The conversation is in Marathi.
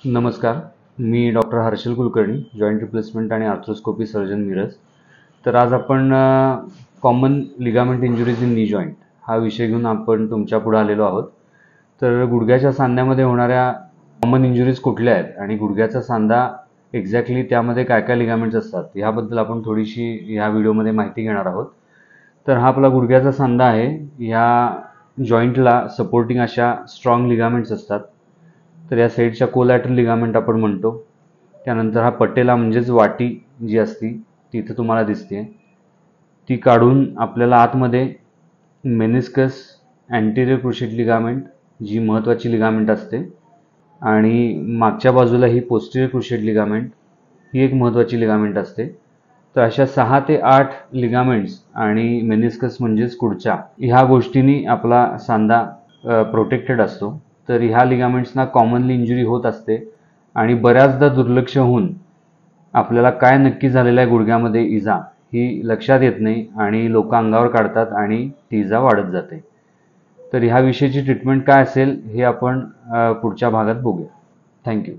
नमस्कार. मी doctor Harshal Kulkarni, joint replacement आणि आर्थ्रोस्कोपी सर्जन मिरज. तर आज आपण common ligament injuries in knee joint हा विषय घेऊन आपण तुमच्या पुढे आलेलो आहोत. तर गुडघ्याच्या सांध्यामध्ये होणाऱ्या कॉमन इंजुरीज कुठल्या आहेत आणि गुडघ्याचा सांधा एक्झॅक्टली त्यामध्ये काय काय लिगामेंट्स असतात ह्याबद्दल आपण थोडीशी ह्या व्हिडिओमध्ये माहिती घेणार आहोत. तर हा आपला गुडघ्याचा सांधा आहे. ह्या जॉईंटला सपोर्टिंग अशा स्ट्रॉंग लिगामेंट्स असतात. तर या साईडच्या कोलॅटरल लिगामेंट आपण म्हणतो. त्यानंतर हा पटेला म्हणजेच वाटी जी असती ती इथं तुम्हाला दिसते. ती काढून आपल्याला आतमध्ये मेनिस्कस, अँटेरियर क्रुशिएट लिगामेंट जी महत्त्वाची लिगामेंट असते आणि मागच्या बाजूला ही पोस्टेरियर क्रुशिएट लिगामेंट ही एक महत्त्वाची लिगामेंट असते. तर अशा 6 ते 8 लिगामेंट्स आणि मेनिस्कस म्हणजेच कुडच्या ह्या गोष्टींनी आपला सांधा प्रोटेक्टेड असतो. तर ह्या लिगामेंट्सना कॉमनली इंजुरी होत असते आणि बऱ्याचदा दुर्लक्ष होऊन आपल्याला काय नक्की झालेलं आहे गुडघ्यामध्ये इजा ही लक्षात येत नाही आणि लोक अंगावर काढतात आणि ती इजा वाढत जाते. तर ह्या विषयीची ट्रीटमेंट काय असेल हे आपण पुढच्या भागात बघूया. थँक्यू.